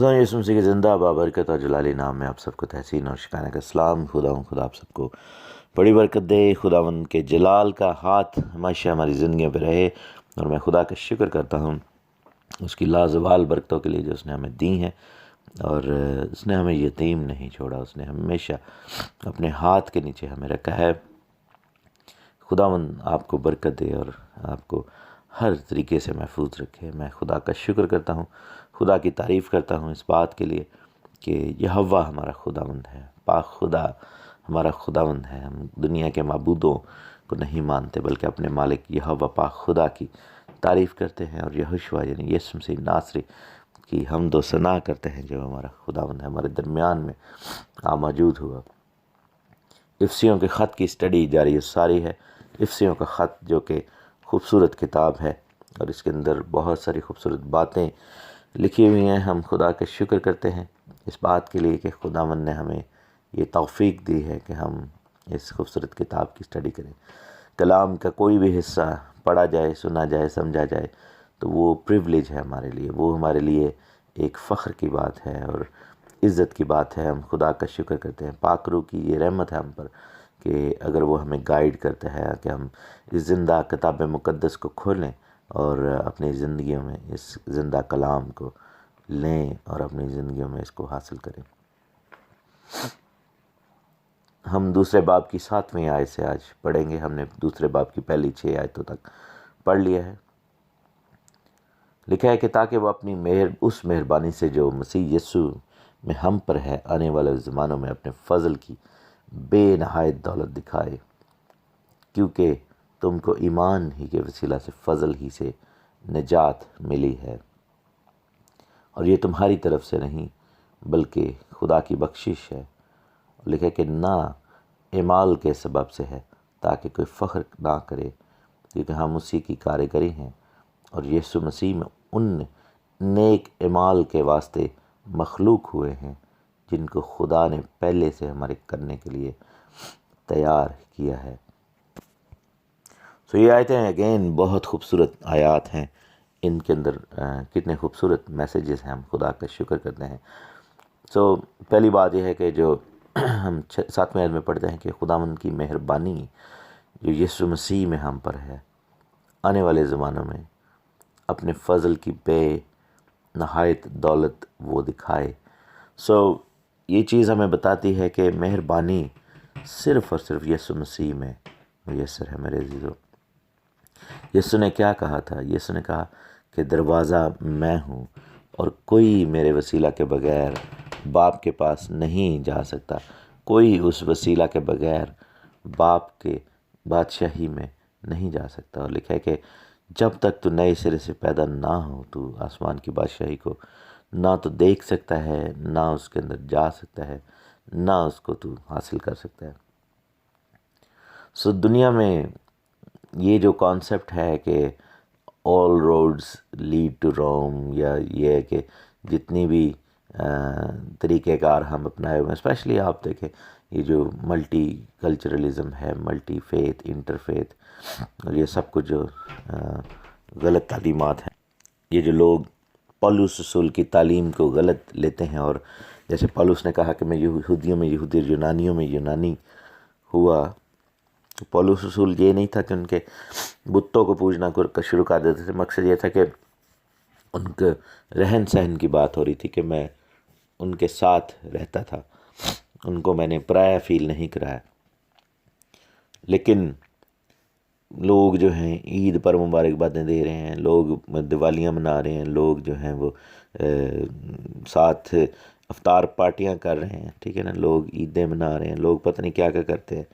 خدا یسوع مسیح کے زندہ بابرکت اور جلالی نام میں آپ سب کو تحسین اور شکانہ کا سلام۔ خدا آپ سب کو بڑی برکت دے۔ خداوند کے جلال کا ہاتھ ہمیشہ ہماری زندگیوں پہ رہے، اور میں خدا کا شکر کرتا ہوں اس کی لازوال برکتوں کے لیے جو اس نے ہمیں دی ہیں، اور اس نے ہمیں یتیم نہیں چھوڑا، اس نے ہمیشہ اپنے ہاتھ کے نیچے ہمیں رکھا ہے۔ خداوند آپ کو برکت دے اور آپ کو ہر طریقے سے محفوظ رکھے۔ میں خدا کا شکر کرتا ہوں، خدا کی تعریف کرتا ہوں اس بات کے لیے کہ یہوہ ہمارا خداوند ہے، پاک خدا ہمارا خداوند ہے۔ ہم دنیا کے معبودوں کو نہیں مانتے بلکہ اپنے مالک یہوہ پاک خدا کی تعریف کرتے ہیں، اور یہوشوا یعنی یسوع مسیح ناصری کی حمد و ثنا کرتے ہیں جو ہمارا خداوند ہے، ہمارے درمیان میں موجود ہوا۔ افسیوں کے خط کی اسٹڈی جاری ساری ہے۔ افسیوں کا خط جو کہ خوبصورت کتاب ہے، اور اس کے اندر بہت ساری خوبصورت باتیں لکھی ہوئی ہیں۔ ہم خدا کا شکر کرتے ہیں اس بات کے لیے کہ خداوند نے ہمیں یہ توفیق دی ہے کہ ہم اس خوبصورت کتاب کی اسٹڈی کریں۔ کلام کا کوئی بھی حصہ پڑھا جائے، سنا جائے، سمجھا جائے تو وہ پریولیج ہے ہمارے لیے، وہ ہمارے لیے ایک فخر کی بات ہے اور عزت کی بات ہے۔ ہم خدا کا شکر کرتے ہیں، پاک روح کی یہ رحمت ہے ہم پر کہ اگر وہ ہمیں گائیڈ کرتا ہے کہ ہم اس زندہ کتاب مقدس کو کھولیں اور اپنی زندگیوں میں اس زندہ کلام کو لیں اور اپنی زندگیوں میں اس کو حاصل کریں۔ ہم دوسرے باب کی 7ویں آیت سے آج پڑھیں گے۔ ہم نے دوسرے باب کی پہلی 6 آیتوں تک پڑھ لیا ہے۔ لکھا ہے کہ تاکہ وہ اپنی اس مہربانی سے جو مسیح یسوع میں ہم پر ہے آنے والے زمانوں میں اپنے فضل کی بے نہایت دولت دکھائے، کیونکہ تم کو ایمان ہی کے وسیلہ سے فضل ہی سے نجات ملی ہے، اور یہ تمہاری طرف سے نہیں بلکہ خدا کی بخشش ہے۔ لکھا ہے کہ نہ اعمال کے سبب سے ہے، تاکہ کوئی فخر نہ کرے، کیونکہ ہم اسی کی کارگری ہیں اور یسوع مسیح میں ان نیک اعمال کے واسطے مخلوق ہوئے ہیں جن کو خدا نے پہلے سے ہمارے کرنے کے لیے تیار کیا ہے۔ یہ آیتیں اگین بہت خوبصورت آیات ہیں۔ ان کے اندر کتنے خوبصورت میسیجز ہیں، ہم خدا کا شکر کرتے ہیں۔ پہلی بات یہ ہے کہ جو ہم 7ویں آیت میں پڑھتے ہیں کہ خداوند کی مہربانی جو یسوع مسیح میں ہم پر ہے آنے والے زمانوں میں اپنے فضل کی بے نہایت دولت وہ دکھائے۔ یہ چیز ہمیں بتاتی ہے کہ مہربانی صرف اور صرف یسوع مسیح میں میسر ہے۔ میرے عزیزو، یسوع نے کیا کہا تھا؟ یسوع نے کہا کہ دروازہ میں ہوں اور کوئی میرے وسیلہ کے بغیر باپ کے پاس نہیں جا سکتا، کوئی اس وسیلہ کے بغیر باپ کے بادشاہی میں نہیں جا سکتا۔ اور لکھا ہے کہ جب تک تو نئے سرے سے پیدا نہ ہو تو آسمان کی بادشاہی کو نہ تو دیکھ سکتا ہے، نہ اس کے اندر جا سکتا ہے، نہ اس کو تو حاصل کر سکتا ہے۔ دنیا میں یہ جو کانسیپٹ ہے کہ آل روڈز لیڈ ٹو روم، یا یہ ہے کہ جتنی بھی طریقہ کار ہم اپنائے ہوئے ہیں، اسپیشلی آپ دیکھیں یہ جو ملٹی کلچرلزم ہے، ملٹی فیتھ، انٹر فیتھ، اور یہ سب کچھ جو غلط تعلیمات ہیں، یہ جو لوگ پولس رسول کی تعلیم کو غلط لیتے ہیں، اور جیسے پولس نے کہا کہ میں یہودیوں میں یہودی اور یونانیوں میں یونانی ہوا، تو پولس رسول یہ نہیں تھا کہ ان کے بتوں کو پوجنا شروع کر دیتے تھے۔ مقصد یہ تھا کہ ان کے رہن سہن کی بات ہو رہی تھی کہ میں ان کے ساتھ رہتا تھا، ان کو میں نے پرایا فیل نہیں کرایا۔ لیکن لوگ جو ہیں عید پر مبارکبادیں دے رہے ہیں، لوگ دیوالیاں منا رہے ہیں، لوگ جو ہیں وہ ساتھ افطار پارٹیاں کر رہے ہیں، ٹھیک ہے نا، لوگ عیدیں منا رہے ہیں، لوگ پتہ نہیں کیا کیا کرتے ہیں،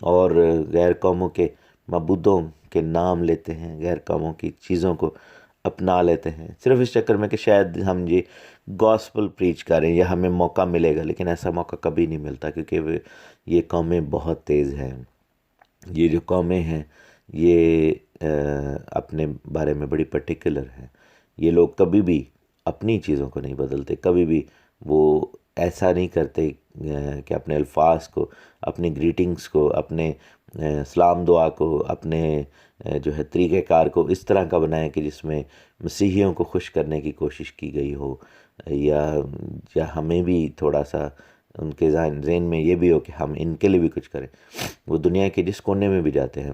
اور غیر قوموں کے معبودوں کے نام لیتے ہیں، غیر قوموں کی چیزوں کو اپنا لیتے ہیں، صرف اس چکر میں کہ شاید ہم یہ گاسپل پریچ کریں یا ہمیں موقع ملے گا۔ لیکن ایسا موقع کبھی نہیں ملتا، کیونکہ یہ قومیں بہت تیز ہیں۔ یہ جو قومیں ہیں یہ اپنے بارے میں بڑی پرٹیکولر ہیں۔ یہ لوگ کبھی بھی اپنی چیزوں کو نہیں بدلتے، کبھی بھی وہ ایسا نہیں کرتے کہ اپنے الفاظ کو، اپنی گریٹنگز کو، اپنے سلام دعا کو، اپنے جو ہے طریقہ کار کو اس طرح کا بنائیں کہ جس میں مسیحیوں کو خوش کرنے کی کوشش کی گئی ہو، یا ہمیں بھی تھوڑا سا ان کے ذہن میں یہ بھی ہو کہ ہم ان کے لیے بھی کچھ کریں۔ وہ دنیا کے جس کونے میں بھی جاتے ہیں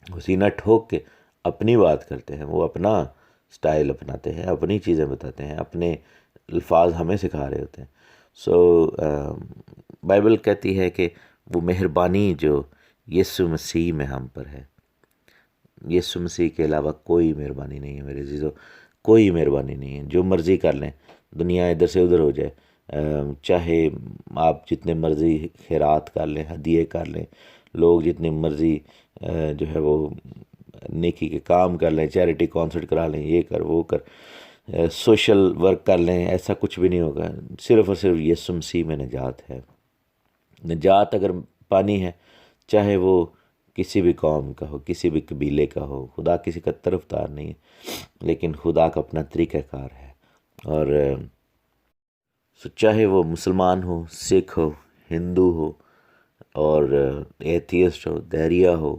وہ سینہ ٹھوک کے اپنی بات کرتے ہیں، وہ اپنا سٹائل اپناتے ہیں، اپنی چیزیں بتاتے ہیں، اپنے الفاظ ہمیں سکھا رہے ہوتے ہیں۔ بائبل کہتی ہے کہ وہ مہربانی جو یسوع مسیح میں ہم پر ہے، یسوع مسیح کے علاوہ کوئی مہربانی نہیں ہے میرے عزیزو، کوئی مہربانی نہیں ہے۔ جو مرضی کر لیں، دنیا ادھر سے ادھر ہو جائے، چاہے آپ جتنے مرضی خیرات کر لیں، ہدیے کر لیں، لوگ جتنے مرضی جو ہے وہ نیکی کے کام کر لیں، چیریٹی کانسرٹ کرا لیں، یہ کر وہ کر، سوشل ورک کر لیں، ایسا کچھ بھی نہیں ہوگا۔ صرف اور صرف یسوع مسیح میں نجات ہے۔ نجات اگر پانی ہے، چاہے وہ کسی بھی قوم کا ہو، کسی بھی قبیلے کا ہو، خدا کسی کا طرفدار نہیں ہے، لیکن خدا کا اپنا طریقہ کار ہے۔ اور چاہے وہ مسلمان ہو، سکھ ہو، ہندو ہو، اور ایتھیسٹ ہو، دہریہ ہو،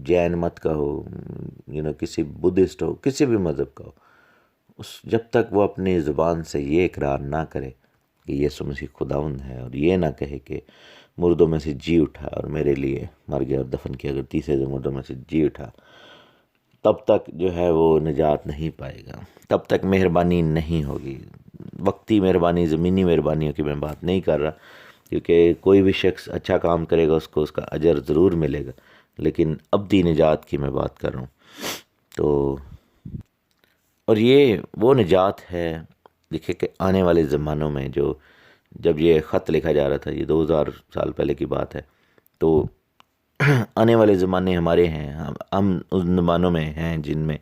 جین مت کا ہو، کسی بدھسٹ ہو، کسی بھی مذہب کا ہو، جب تک وہ اپنی زبان سے یہ اقرار نہ کرے کہ یسوع مسیح خداوند ہے، اور یہ نہ کہے کہ مردوں میں سے جی اٹھا اور میرے لیے مر گیا اور دفن کیا، اگر تیسرے دن مردوں میں سے جی اٹھا، تب تک جو ہے وہ نجات نہیں پائے گا، تب تک مہربانی نہیں ہوگی۔ وقتی مہربانی، زمینی مہربانیوں کی میں بات نہیں کر رہا، کیونکہ کوئی بھی شخص اچھا کام کرے گا اس کو اس کا اجر ضرور ملے گا، لیکن ابدی نجات کی میں بات کر رہا ہوں۔ اور یہ وہ نجات ہے، دیکھیں کہ آنے والے زمانوں میں جب یہ خط لکھا جا رہا تھا، یہ 2000 سال پہلے کی بات ہے، تو آنے والے زمانے ہمارے ہیں، ہم ان زمانوں میں ہیں جن میں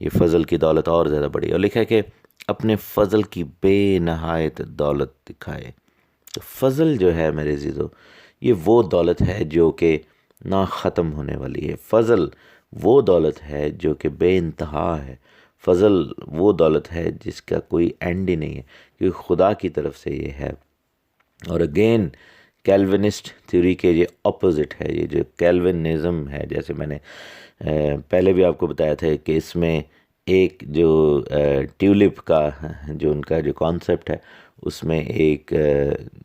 یہ فضل کی دولت اور زیادہ بڑھی، اور لکھا ہے کہ اپنے فضل کی بے نہایت دولت دکھائے۔ تو فضل جو ہے میرے عزیزو، یہ وہ دولت ہے جو کہ نہ ختم ہونے والی ہے۔ فضل وہ دولت ہے جو کہ بے انتہا ہے۔ فضل وہ دولت ہے جس کا کوئی اینڈ ہی نہیں ہے، کیونکہ خدا کی طرف سے یہ ہے۔ اور اگین کیلونسٹ تھیوری کے یہ اپوزٹ ہے، یہ جو کیلونزم ہے، جیسے میں نے پہلے بھی آپ کو بتایا تھا کہ اس میں ایک جو ٹیولپ کا جو ان کا جو کانسیپٹ ہے، اس میں ایک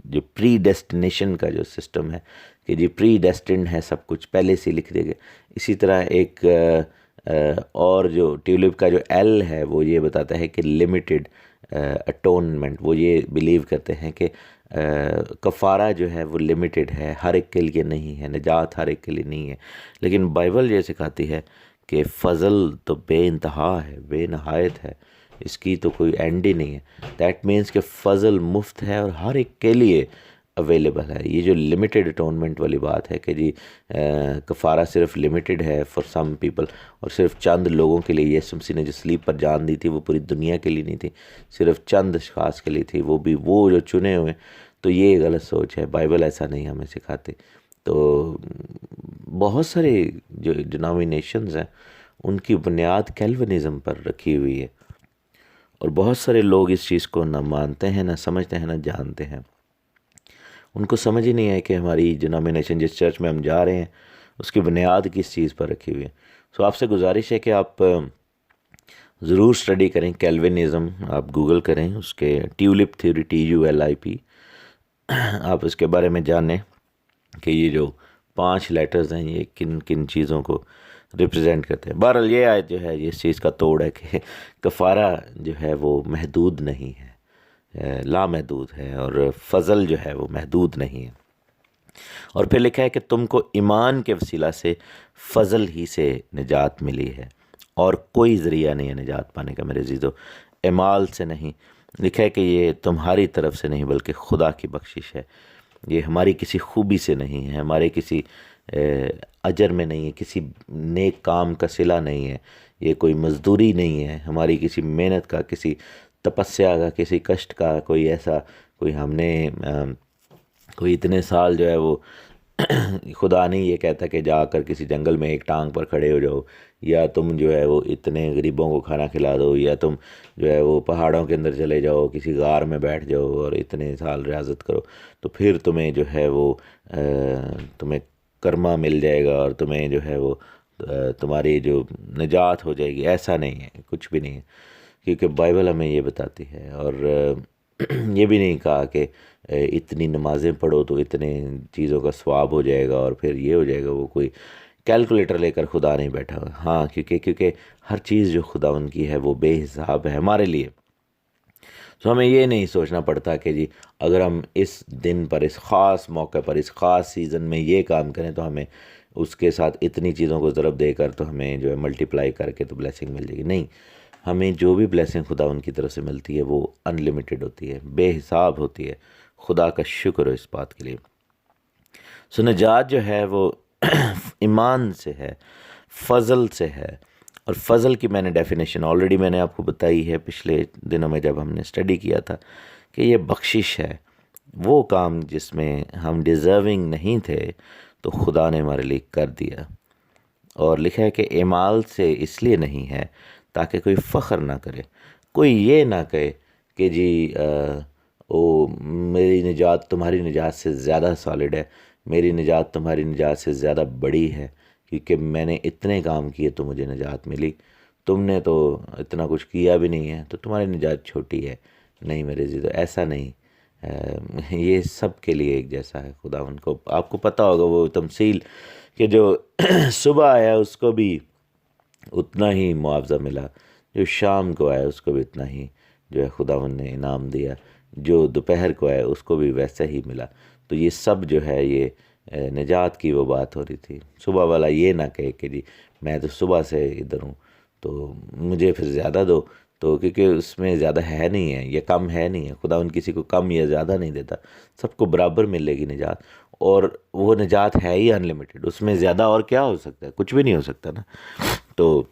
جو پری ڈیسٹینیشن کا جو سسٹم ہے کہ جی پری ڈیسٹنڈ ہے، سب کچھ پہلے سے لکھ دے گا۔ اسی طرح ایک اور جو ٹیولپ کا جو ایل ہے وہ یہ بتاتا ہے کہ لمیٹڈ اٹونمنٹ، وہ یہ بلیو کرتے ہیں کہ کفارہ جو ہے وہ لمیٹڈ ہے، ہر ایک کے لیے نہیں ہے، نجات ہر ایک کے لیے نہیں ہے۔ لیکن بائبل یہ سکھاتی ہے کہ فضل تو بے انتہا ہے، بے نہایت ہے، اس کی تو کوئی اینڈ ہی نہیں ہے۔ دیٹ مینس کہ فضل مفت ہے اور ہر ایک کے لیے اویلیبل ہے۔ یہ جو لمیٹڈ اٹونمنٹ والی بات ہے کہ جی کفارہ صرف لمیٹڈ ہے فار سم پیپل، اور صرف چند لوگوں کے لیے، یسوع مسیح نے جو صلیب پر جان دی تھی وہ پوری دنیا کے لیے نہیں تھی، صرف چند اشخاص کے لیے تھی، وہ بھی وہ جو چنے ہوئے۔ تو یہ غلط سوچ ہے، بائبل ایسا نہیں ہمیں سکھاتے۔ تو بہت سارے جو ڈینامینیشنز ہیں ان کی بنیاد کیلونزم پر رکھی ہوئی ہے، اور بہت سارے لوگ اس چیز کو نہ مانتے ہیں، نہ سمجھتے ہیں، نہ جانتے ہیں۔ ان کو سمجھ ہی نہیں ہے کہ ہماری ڈینامینیشن جس چرچ میں ہم جا رہے ہیں اس کی بنیاد کس چیز پر رکھی ہوئی ہے۔ سو آپ سے گزارش ہے کہ آپ ضرور سٹڈی کریں کیلونزم، آپ گوگل کریں اس کے ٹیولپ تھیوری، TULIP، آپ اس کے بارے میں جانیں کہ یہ جو 5 لیٹرز ہیں یہ کن کن چیزوں کو ریپرزینٹ کرتے ہیں۔ بہرحال یہ آیت جو ہے یہ اس چیز کا توڑ ہے کہ کفارہ جو ہے وہ محدود نہیں ہے، لامحدود ہے، اور فضل جو ہے وہ محدود نہیں ہے۔ اور پھر لکھا ہے کہ تم کو ایمان کے وسیلہ سے فضل ہی سے نجات ملی ہے، اور کوئی ذریعہ نہیں ہے نجات پانے کا میرے عزیزو، اعمال سے نہیں۔ لکھا ہے کہ یہ تمہاری طرف سے نہیں بلکہ خدا کی بخشش ہے، یہ ہماری کسی خوبی سے نہیں ہے، ہمارے کسی اجر میں نہیں ہے، کسی نیک کام کا صلہ نہیں ہے، یہ کوئی مزدوری نہیں ہے ہماری، کسی محنت کا، کسی تپسیا کا، کسی کشٹ کا، کوئی ایسا کوئی ہم نے کوئی اتنے سال جو ہے وہ خدا نہیں یہ کہتا کہ جا کر کسی جنگل میں ایک ٹانگ پر کھڑے ہو جاؤ، یا تم جو ہے وہ اتنے غریبوں کو کھانا کھلا دو، یا تم جو ہے وہ پہاڑوں کے اندر چلے جاؤ، کسی غار میں بیٹھ جاؤ اور اتنے سال ریاضت کرو تو پھر تمہیں جو ہے وہ تمہیں کرما مل جائے گا اور تمہیں جو ہے وہ تمہاری جو نجات ہو جائے گی۔ ایسا نہیں ہے، کچھ بھی نہیں ہے، کیونکہ بائبل ہمیں یہ بتاتی ہے۔ اور یہ بھی نہیں کہا کہ اتنی نمازیں پڑھو تو اتنے چیزوں کا ثواب ہو جائے گا اور پھر یہ ہو جائے گا۔ وہ کوئی کیلکولیٹر لے کر خدا نہیں بیٹھا ہوا، ہاں، کیونکہ ہر چیز جو خدا ان کی ہے وہ بے حساب ہے ہمارے لیے۔ تو ہمیں یہ نہیں سوچنا پڑتا کہ جی اگر ہم اس دن پر، اس خاص موقع پر، اس خاص سیزن میں یہ کام کریں تو ہمیں اس کے ساتھ اتنی چیزوں کو ضرب دے کر تو ہمیں جو ہے ملٹیپلائی کر کے تو بلیسنگ مل جائے گی۔ نہیں، ہمیں جو بھی بلیسنگ خدا ان کی طرف سے ملتی ہے وہ ان لمیٹڈ ہوتی ہے، بے حساب ہوتی ہے۔ خدا کا شکر ہو اس بات کے لیے۔ سو نجات جو ہے وہ ایمان سے ہے، فضل سے ہے۔ اور فضل کی میں نے ڈیفینیشن آلریڈی میں نے آپ کو بتائی ہے پچھلے دنوں میں جب ہم نے اسٹڈی کیا تھا، کہ یہ بخشش ہے، وہ کام جس میں ہم ڈیزرونگ نہیں تھے تو خدا نے ہمارے لیے کر دیا۔ اور لکھا ہے کہ اعمال سے اس لیے نہیں ہے تاکہ کوئی فخر نہ کرے، کوئی یہ نہ کہے کہ جی میری نجات تمہاری نجات سے زیادہ سالڈ ہے، میری نجات تمہاری نجات سے زیادہ بڑی ہے، کیونکہ میں نے اتنے کام کیے تو مجھے نجات ملی، تم نے تو اتنا کچھ کیا بھی نہیں ہے تو تمہاری نجات چھوٹی ہے۔ نہیں میرے عزیزو، ایسا نہیں۔ یہ سب کے لیے ایک جیسا ہے۔ خدا ان کو، آپ کو پتہ ہوگا وہ تمثیل کہ جو صبح آیا اس کو بھی اتنا ہی معاوضہ ملا، جو شام کو آیا اس کو بھی اتنا ہی جو ہے خداوند نے انعام دیا، جو دوپہر کو آیا اس کو بھی ویسا ہی ملا۔ تو یہ سب جو ہے یہ نجات کی وہ بات ہو رہی تھی۔ صبح والا یہ نہ کہے کہ جی میں تو صبح سے ادھر ہوں تو مجھے پھر زیادہ دو، تو کیونکہ اس میں زیادہ ہے نہیں ہے، یہ کم ہے نہیں ہے۔ خداوند کسی کو کم یا زیادہ نہیں دیتا، سب کو برابر ملے گی نجات، اور وہ نجات ہے ہی ان لمیٹڈ، اس میں زیادہ اور کیا ہو سکتا ہے؟ کچھ بھی نہیں ہو سکتا نا۔ تو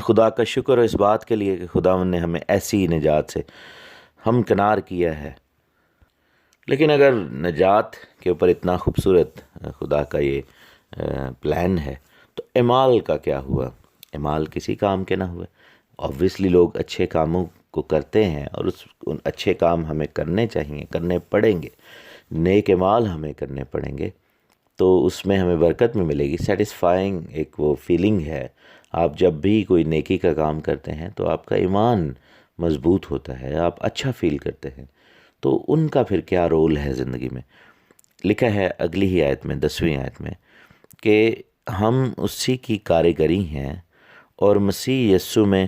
خدا کا شکر ہے اس بات کے لیے کہ خداوند نے ہمیں ایسی نجات سے ہمکنار کیا ہے۔ لیکن اگر نجات کے اوپر اتنا خوبصورت خدا کا یہ پلان ہے تو اعمال کا کیا ہوا؟ اعمال کسی کام کے نہ ہوئے۔ آبویسلی لوگ اچھے کاموں کو کرتے ہیں اور ان اچھے کام ہمیں کرنے چاہیے، کرنے پڑیں گے، نیک اعمال ہمیں کرنے پڑیں گے، تو اس میں ہمیں برکت میں ملے گی۔ سیٹسفائنگ ایک وہ فیلنگ ہے، آپ جب بھی کوئی نیکی کا کام کرتے ہیں تو آپ کا ایمان مضبوط ہوتا ہے، آپ اچھا فیل کرتے ہیں۔ تو ان کا پھر کیا رول ہے زندگی میں؟ لکھا ہے اگلی ہی آیت میں، 10ویں آیت میں، کہ ہم اسی کی کاریگری ہیں اور مسیح یسوع میں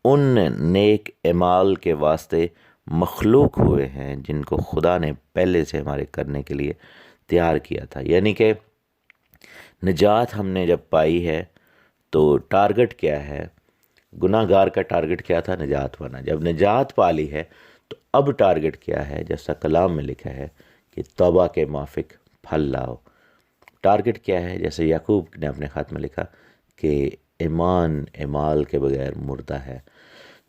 ان نیک اعمال کے واسطے مخلوق ہوئے ہیں جن کو خدا نے پہلے سے ہمارے کرنے کے لیے تیار کیا تھا۔ یعنی کہ نجات ہم نے جب پائی ہے تو ٹارگٹ کیا ہے؟ گناہ گار کا ٹارگٹ کیا تھا؟ نجات پانا۔ جب نجات پا لی ہے تو اب ٹارگٹ کیا ہے؟ جیسا کلام میں لکھا ہے کہ توبہ کے موافق پھل لاؤ۔ ٹارگٹ کیا ہے؟ جیسے یعقوب نے اپنے خط میں لکھا کہ ایمان اعمال کے بغیر مردہ ہے۔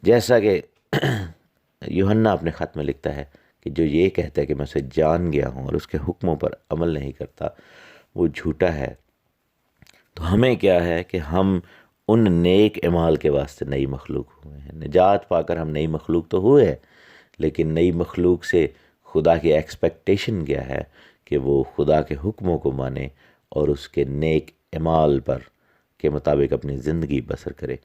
جیسا کہ یوحنا اپنے خط میں لکھتا ہے کہ جو یہ کہتا ہے کہ میں اسے جان گیا ہوں اور اس کے حکموں پر عمل نہیں کرتا وہ جھوٹا ہے۔ تو ہمیں کیا ہے کہ ہم ان نیک اعمال کے واسطے نئی مخلوق ہوئے ہیں۔ نجات پا کر ہم نئی مخلوق تو ہوئے ہیں، لیکن نئی مخلوق سے خدا کی ایکسپیکٹیشن کیا ہے کہ وہ خدا کے حکموں کو مانے اور اس کے نیک اعمال پر کے مطابق اپنی زندگی بسر کرے،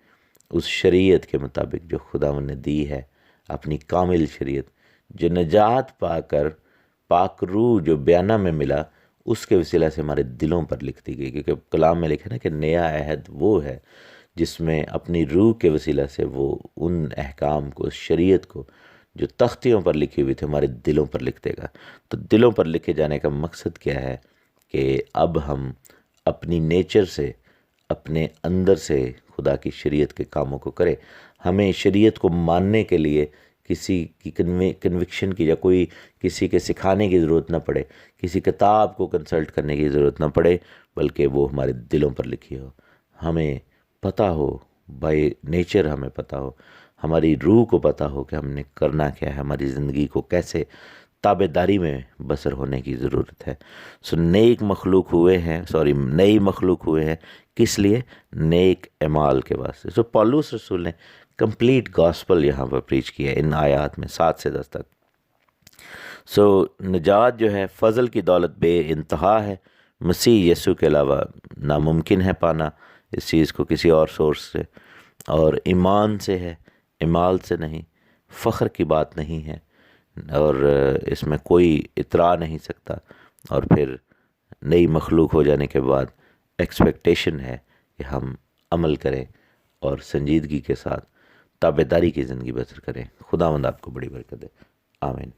اس شریعت کے مطابق جو خداوند نے دی ہے، اپنی کامل شریعت جو نجات پا کر پاک روح جو بیانہ میں ملا اس کے وسیلہ سے ہمارے دلوں پر لکھ دی گئی۔ کیونکہ کلام میں لکھا نا کہ نیا عہد وہ ہے جس میں اپنی روح کے وسیلہ سے وہ ان احکام کو، اس شریعت کو جو تختیوں پر لکھی ہوئی تھی ہمارے دلوں پر لکھ دے گا۔ تو دلوں پر لکھے جانے کا مقصد کیا ہے؟ کہ اب ہم اپنی نیچر سے، اپنے اندر سے خدا کی شریعت کے کاموں کو کریں۔ ہمیں شریعت کو ماننے کے لیے کسی کی کنوکشن کی یا کوئی کسی کے سکھانے کی ضرورت نہ پڑے، کسی کتاب کو کنسلٹ کرنے کی ضرورت نہ پڑے، بلکہ وہ ہمارے دلوں پر لکھی ہو، ہمیں پتہ ہو، بائی نیچر ہمیں پتہ ہو، ہماری روح کو پتہ ہو کہ ہم نے کرنا کیا ہے، ہماری زندگی کو کیسے تابع داری میں بسر ہونے کی ضرورت ہے. نیک مخلوق ہوئے ہیں نئی مخلوق ہوئے ہیں کس لیے؟ نیک اعمال کے واسطے. پولس رسول نے کمپلیٹ گاسپل یہاں پر پریچ کیا ہے ان آیات میں 7 سے 10 تک. نجات جو ہے فضل کی دولت بے انتہا ہے، مسیح یسوع کے علاوہ ناممکن ہے پانا اس چیز کو کسی اور سورس سے، اور ایمان سے ہے، اعمال سے نہیں. فخر کی بات نہیں ہے، اور اس میں کوئی اترا نہیں سکتا. اور پھر نئی مخلوق ہو جانے کے بعد ایکسپیکٹیشن ہے کہ ہم عمل کریں اور سنجیدگی کے ساتھ تابع داری کی زندگی بسر کریں. خداوند آپ کو بڑی برکت دے. آمین.